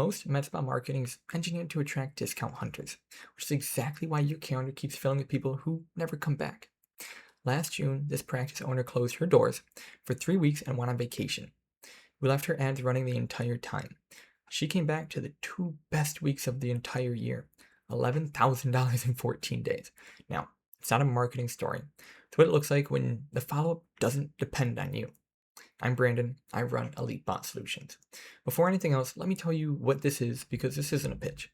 Most med spa marketing is engineered to attract discount hunters, which is exactly why your calendar keeps filling with people who never come back. Last June, this practice owner closed her doors for 3 weeks and went on vacation. We left her ads running the entire time. She came back to the two best weeks of the entire year, $11,000 in 14 days. Now, it's not a marketing story. It's what it looks like when the follow up doesn't depend on you. I'm Brandon. I run Elite Bot Solutions. Before anything else, let me tell you what this is because this isn't a pitch.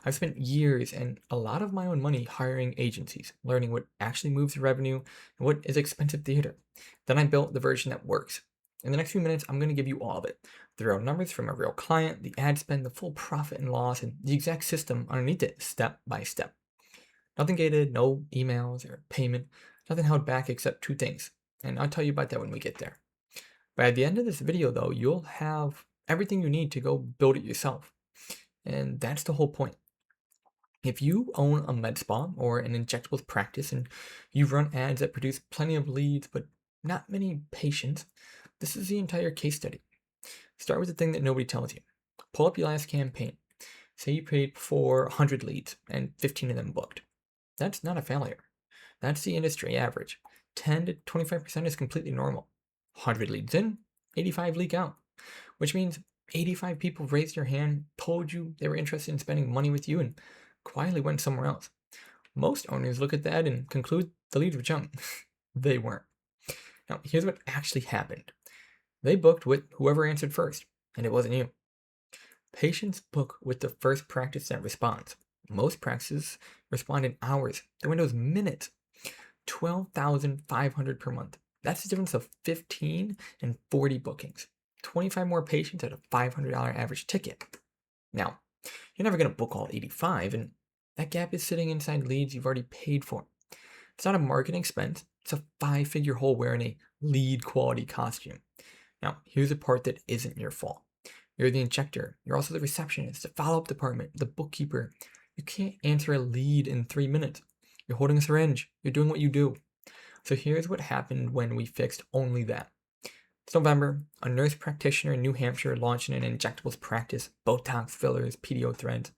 I've spent years and a lot of my own money hiring agencies, learning what actually moves revenue and what is expensive theater. Then I built the version that works. In the next few minutes, I'm going to give you all of it. The real numbers from a real client, the ad spend, the full profit and loss, and the exact system underneath it, step by step. Nothing gated, no emails or payment, nothing held back except two things. And I'll tell you about that when we get there. By the end of this video, though, you'll have everything you need to go build it yourself. And that's the whole point. If you own a med spa or an injectables practice and you run ads that produce plenty of leads but not many patients, this is the entire case study. Start with the thing that nobody tells you. Pull up your last campaign. Say you paid for 100 leads and 15 of them booked. That's not a failure. That's the industry average. 10 to 25% is completely normal. 100 leads in, 85 leak out, which means 85 people raised their hand, told you they were interested in spending money with you, and quietly went somewhere else. Most owners look at that and conclude the leads were junk. They weren't. Now, here's what actually happened. They booked with whoever answered first, and it wasn't you. Patients book with the first practice that responds. Most practices respond in hours. The window is minutes. 12,500 per month. That's the difference of 15 and 40 bookings. 25 more patients at a $500 average ticket. Now, you're never going to book all 85, and that gap is sitting inside leads you've already paid for. It's not a marketing expense. It's a 5-figure hole wearing a lead quality costume. Now, here's the part that isn't your fault. You're the injector. You're also the receptionist, the follow-up department, the bookkeeper. You can't answer a lead in 3 minutes. You're holding a syringe. You're doing what you do. So here's what happened when we fixed only that. It's November. A nurse practitioner in New Hampshire launching an injectables practice, Botox fillers, PDO threads.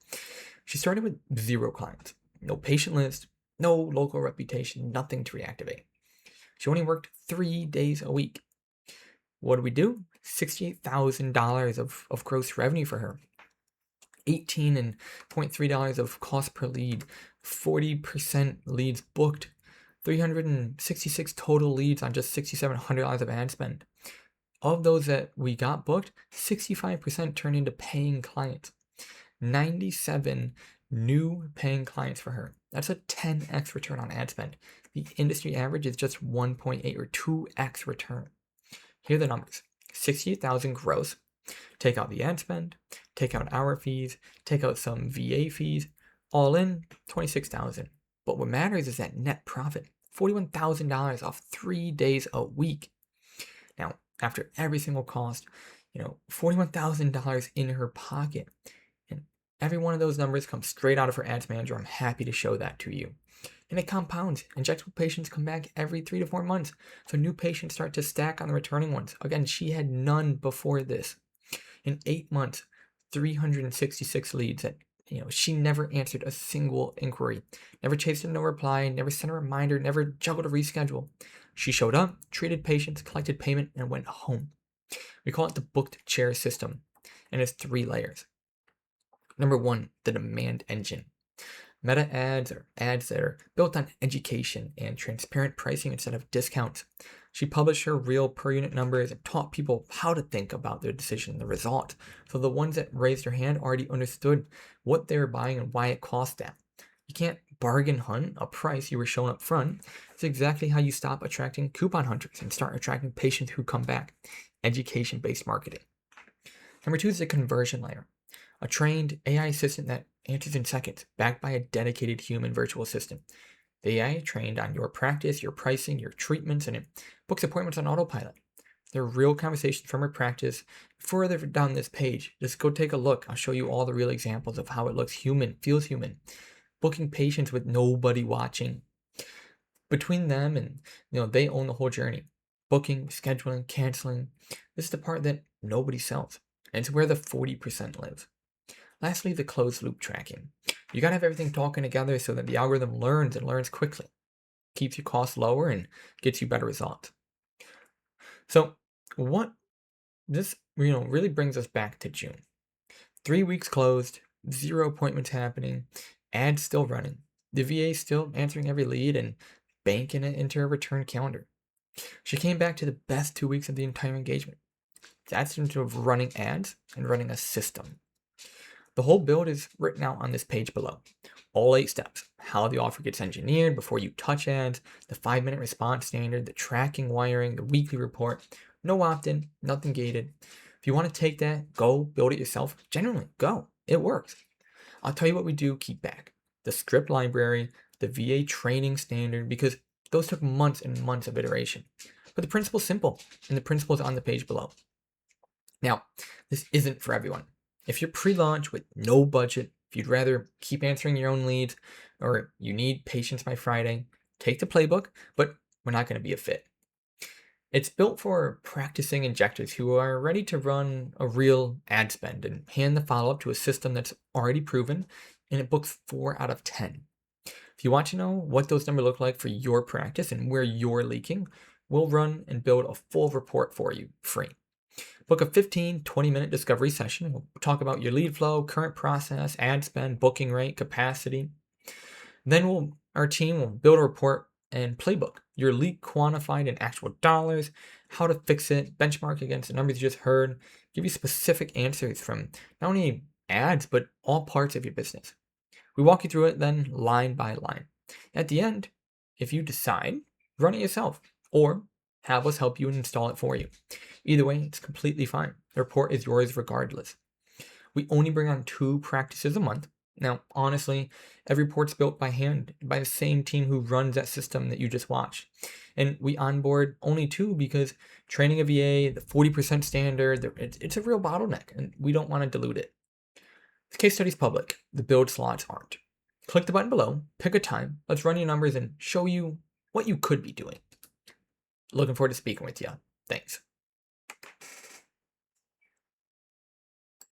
She started with 0 clients, no patient list, no local reputation, nothing to reactivate. She only worked 3 days a week. What did we do? $68,000 of gross revenue for her. $18.3 of cost per lead, 40% leads booked, 366 total leads on just $6,700 of ad spend. Of those that we got booked, 65% turned into paying clients. 97 new paying clients for her. That's a 10x return on ad spend. The industry average is just 1.8 or 2x return. Here are the numbers. 68,000 gross. Take out the ad spend, take out hour fees, take out some VA fees, all in 26,000. But what matters is that net profit, $41,000 off 3 days a week. Now, after every single cost, $41,000 in her pocket. And every one of those numbers comes straight out of her ads manager. I'm happy to show that to you. And it compounds. Injectable patients come back every 3 to 4 months. So new patients start to stack on the returning ones. Again, she had none before this. In 8 months, 366 leads that, she never answered a single inquiry, never chased a no reply, never sent a reminder, never juggled a reschedule. She showed up, treated patients, collected payment, and went home. We call it the booked chair system, and it's 3 layers. Number 1, the demand engine. Meta ads are ads that are built on education and transparent pricing instead of discounts. She published her real per unit numbers and taught people how to think about their decision, the result. So the ones that raised their hand already understood what they were buying and why it cost that. You can't bargain hunt a price you were shown up front. It's exactly how you stop attracting coupon hunters and start attracting patients who come back. Education-based marketing. Number 2 is the conversion layer. A trained AI assistant that answers in seconds, backed by a dedicated human virtual assistant. The AI trained on your practice, your pricing, your treatments, and it books appointments on autopilot. They're real conversations from her practice. Further down this page, just go take a look. I'll show you all the real examples of how it looks human, feels human. Booking patients with nobody watching. Between them and, they own the whole journey. Booking, scheduling, canceling. This is the part that nobody sells. And it's where the 40% lives. Lastly, the closed loop tracking. You gotta have everything talking together so that the algorithm learns and learns quickly, keeps your costs lower and gets you better results. So what this really brings us back to June. 3 weeks closed, zero appointments happening, ads still running, the VA still answering every lead and banking it into her return calendar. She came back to the best 2 weeks of the entire engagement. That's into running ads and running a system. The whole build is written out on this page below. All 8 steps, how the offer gets engineered before you touch ads, the 5-minute response standard, the tracking wiring, the weekly report, no opt-in, nothing gated. If you want to take that, go build it yourself. Genuinely, go. It works. I'll tell you what we do keep back. The script library, the VA training standard, because those took months and months of iteration. But the principle's simple, and the principle's on the page below. Now, this isn't for everyone. If you're pre-launch with no budget, if you'd rather keep answering your own leads, or you need patience by Friday, take the playbook, but we're not going to be a fit. It's built for practicing injectors who are ready to run a real ad spend and hand the follow-up to a system that's already proven, and it books 4 out of 10. If you want to know what those numbers look like for your practice and where you're leaking, we'll run and build a full report for you, free. Book a 15-20-minute discovery session. We'll talk about your lead flow, current process, ad spend, booking rate, capacity. Then our team will build a report and playbook, your lead quantified in actual dollars, how to fix it, benchmark against the numbers you just heard, give you specific answers from not only ads, but all parts of your business. We walk you through it then line by line. At the end, if you decide, run it yourself or have us help you install it for you. Either way, it's completely fine. The report is yours regardless. We only bring on 2 practices a month. Now, honestly, every report's built by hand by the same team who runs that system that you just watched. And we onboard only 2 because training a VA, the 40% standard, it's a real bottleneck, and we don't want to dilute it. The case study's public. The build slots aren't. Click the button below, pick a time, let's run your numbers and show you what you could be doing. Looking forward to speaking with you. Thanks.